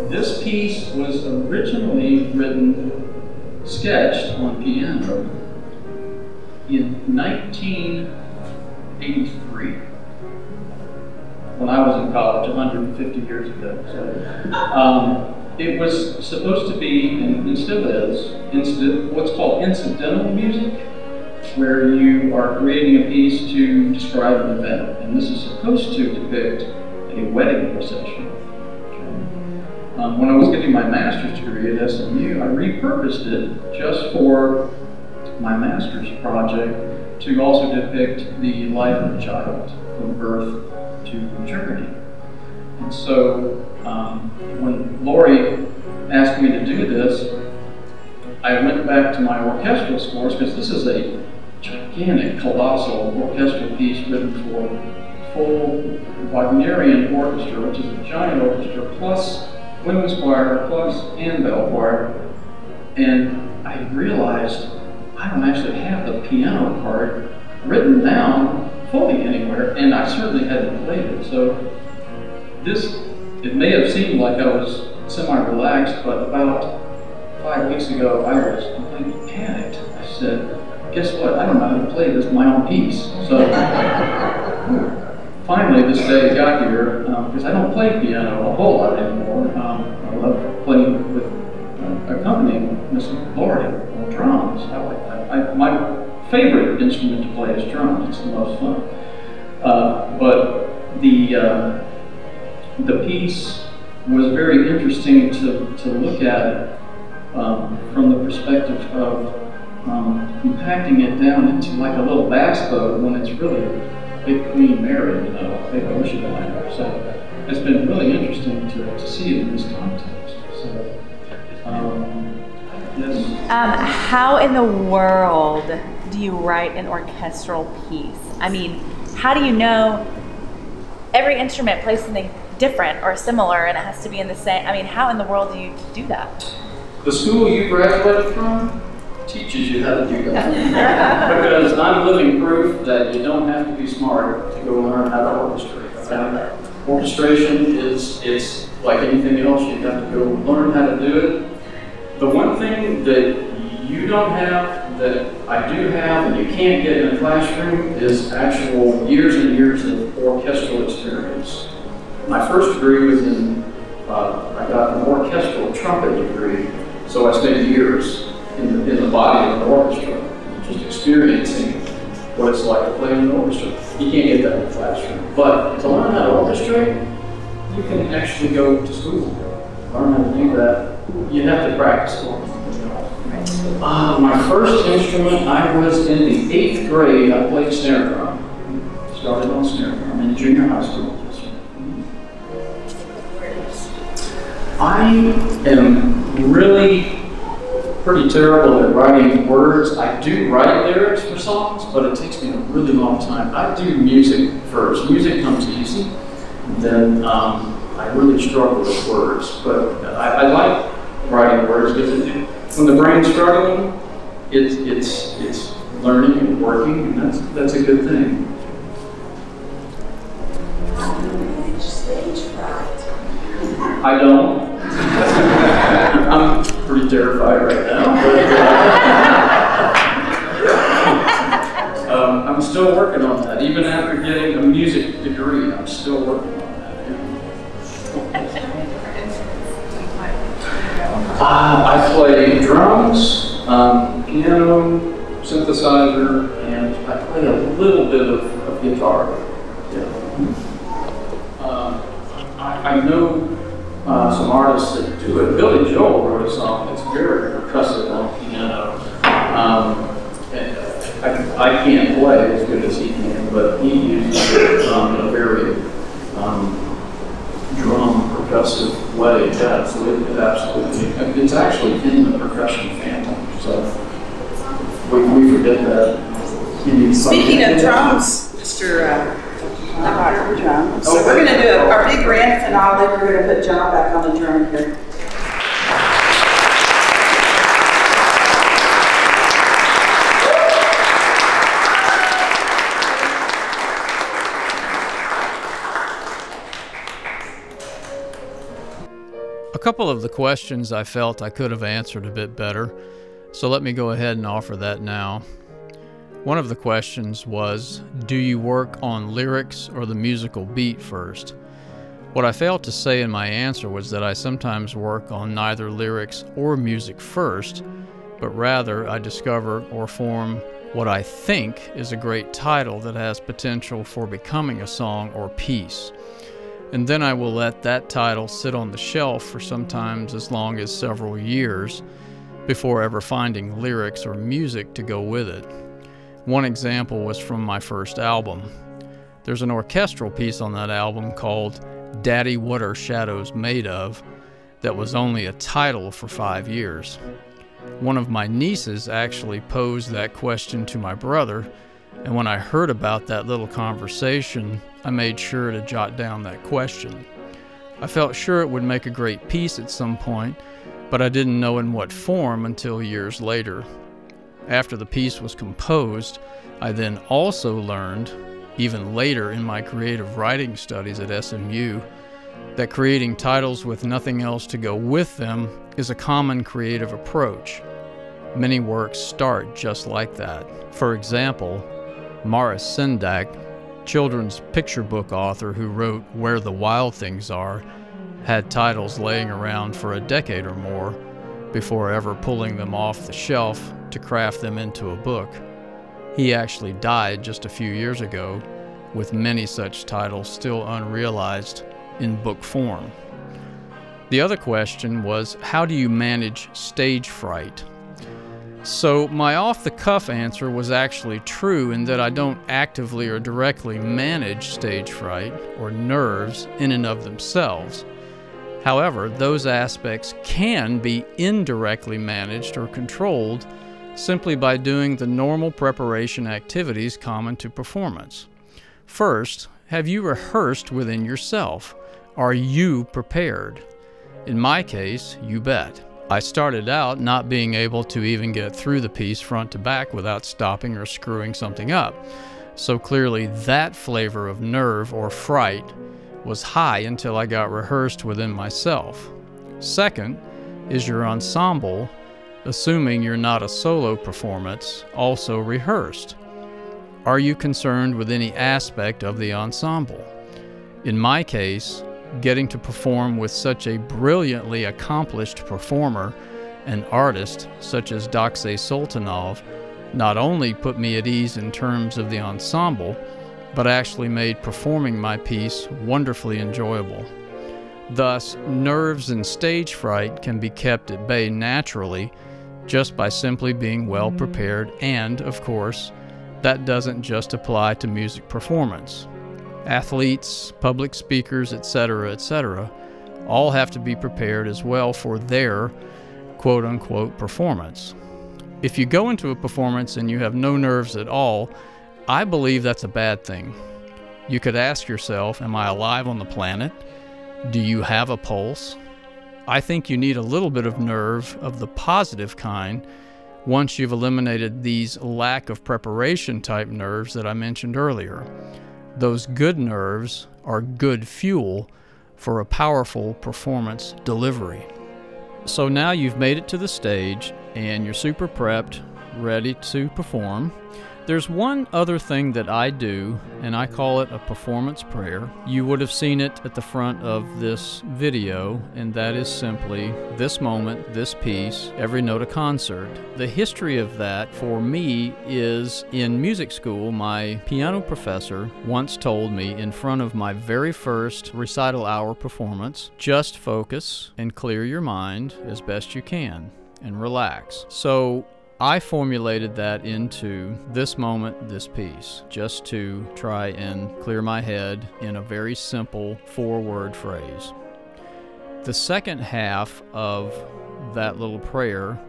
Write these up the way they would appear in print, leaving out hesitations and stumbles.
This piece was originally sketched on piano in 1983 when I was in college 150 years ago. So, it was supposed to be, and still is, what's called incidental music, where you are creating a piece to describe an event. And this is supposed to depict a wedding procession. When I was getting my master's degree at SMU, I repurposed it just for my master's project to also depict the life of a child from birth to maturity. And so when Laurie asked me to do this, I went back to my orchestral scores, because this is a gigantic, colossal orchestral piece written for full Wagnerian orchestra, which is a giant orchestra, plus women's choir, plus handbell choir. And I realized I don't actually have the piano part written down fully anywhere, and I certainly hadn't played it. So it may have seemed like I was semi-relaxed, but about 5 weeks ago, I was completely panicked. I said, guess what? I don't know how to play this my own piece. So finally, this day got here, because I don't play piano a whole lot anymore. I love playing with accompanying Miss Laurie on drums. I like that. My favorite instrument to play is drums. It's the most fun. But the piece was very interesting to look at from the perspective of compacting it down into like a little bass boat when it's really big Queen Mary, a big ocean liner. So it's been really interesting to see it in this context. So, yes. How in the world do you write an orchestral piece? I mean, how do you know every instrument plays something different or similar and it has to be in the same? I mean, how in the world do you do that? The school you graduated from teaches you how to do that. Because I'm living proof that you don't have to be smart to go learn how to orchestrate. Orchestration it's like anything else, you have to go learn how to do it. The one thing that you don't have that I do have and you can't get in a classroom is actual years and years of orchestral experience. My first degree was in, I got an orchestral trumpet degree, so I spent years in the body of an orchestra, just experiencing what it's like to play in an orchestra. You can't get that in the classroom. But to learn how to orchestrate, you can actually go to school, learn how to do that. You have to practice for it. My first instrument, I was in the 8th grade, I played snare drum. Started on snare drum in junior high school. I am really pretty terrible at writing words. I do write lyrics for songs, but it takes me a really long time. I do music first. Music comes easy, and then I really struggle with words. But I like writing words because when the brain's struggling, it's learning and working, and that's a good thing. Stage fright. I don't. I'm pretty terrified right now, but I'm still working on that. Even after getting a music degree, I'm still working on that. I play drums, piano, synthesizer, and I play a little bit of guitar. Yeah. I know some artists that do it. Billy Joel wrote a song that's very percussive on piano. I can't play as good as he can, but he uses it in a very drum percussive way. Yeah, so it absolutely, it's actually in the percussion phantom. So we forget that. Speaking of drums, Mr. Drums. So we're going to do our big grand finale. We're going to put John back on the drum here. couple of the questions I felt I could have answered a bit better, so let me go ahead and offer that now. One of the questions was, do you work on lyrics or the musical beat first? What I failed to say in my answer was that I sometimes work on neither lyrics or music first, but rather I discover or form what I think is a great title that has potential for becoming a song or piece. And then I will let that title sit on the shelf for sometimes as long as several years before ever finding lyrics or music to go with it. One example was from my first album. There's an orchestral piece on that album called Daddy, What Are Shadows Made Of? That was only a title for 5 years. One of my nieces actually posed that question to my brother, and when I heard about that little conversation, I made sure to jot down that question. I felt sure it would make a great piece at some point, but I didn't know in what form until years later. After the piece was composed, I then also learned, even later in my creative writing studies at SMU, that creating titles with nothing else to go with them is a common creative approach. Many works start just like that. For example, Morris Sendak, children's picture book author who wrote Where the Wild Things Are, had titles laying around for a decade or more before ever pulling them off the shelf to craft them into a book. He actually died just a few years ago, with many such titles still unrealized in book form. The other question was, how do you manage stage fright? So my off-the-cuff answer was actually true in that I don't actively or directly manage stage fright or nerves in and of themselves. However, those aspects can be indirectly managed or controlled simply by doing the normal preparation activities common to performance. First, have you rehearsed within yourself? Are you prepared? In my case, you bet. I started out not being able to even get through the piece front to back without stopping or screwing something up. So clearly that flavor of nerve or fright was high until I got rehearsed within myself. Second is your ensemble, assuming you're not a solo performance, also rehearsed. Are you concerned with any aspect of the ensemble? In my case, getting to perform with such a brilliantly accomplished performer and artist such as Dace Sultanov not only put me at ease in terms of the ensemble, but actually made performing my piece wonderfully enjoyable. Thus, nerves and stage fright can be kept at bay naturally just by simply being well prepared, and, of course, that doesn't just apply to music performance. Athletes, public speakers, etc., all have to be prepared as well for their quote-unquote performance. If you go into a performance and you have no nerves at all, I believe that's a bad thing. You could ask yourself, am I alive on the planet? Do you have a pulse? I think you need a little bit of nerve of the positive kind once you've eliminated these lack of preparation type nerves that I mentioned earlier. Those good nerves are good fuel for a powerful performance delivery. So now you've made it to the stage and you're super prepped, ready to perform. There's one other thing that I do, and I call it a performance prayer. You would have seen it at the front of this video, and that is simply this moment, this piece, every note a concert. The history of that for me is in music school, my piano professor once told me in front of my very first recital hour performance, just focus and clear your mind as best you can and relax. So I formulated that into this moment, this piece, just to try and clear my head in a very simple 4-word phrase. The second half of that little prayer,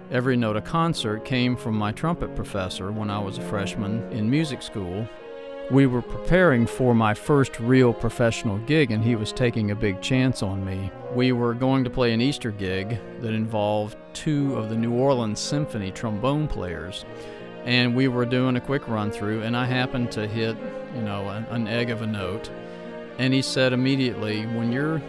every note a concert, came from my trumpet professor when I was a freshman in music school. We were preparing for my first real professional gig, and he was taking a big chance on me. We were going to play an Easter gig that involved 2 of the New Orleans Symphony trombone players, and we were doing a quick run through, and I happened to hit, an egg of a note, and he said immediately, when you're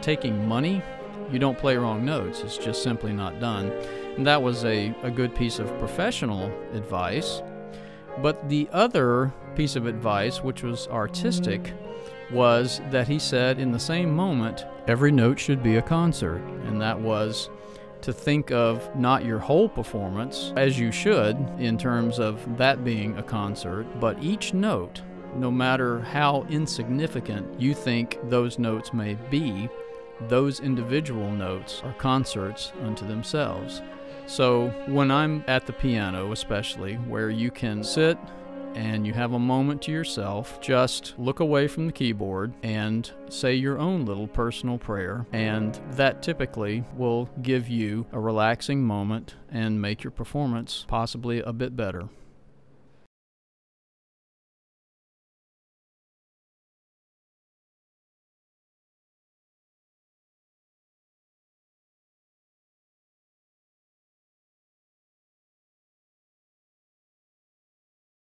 taking money You don't play wrong notes. It's just simply not done. And that was a good piece of professional advice. But the other piece of advice, which was artistic, was that he said in the same moment, every note should be a concert. And that was to think of not your whole performance, as you should, in terms of that being a concert, but each note, no matter how insignificant you think those notes may be, those individual notes are concerts unto themselves. So when I'm at the piano, especially, where you can sit and you have a moment to yourself, just look away from the keyboard and say your own little personal prayer, and that typically will give you a relaxing moment and make your performance possibly a bit better.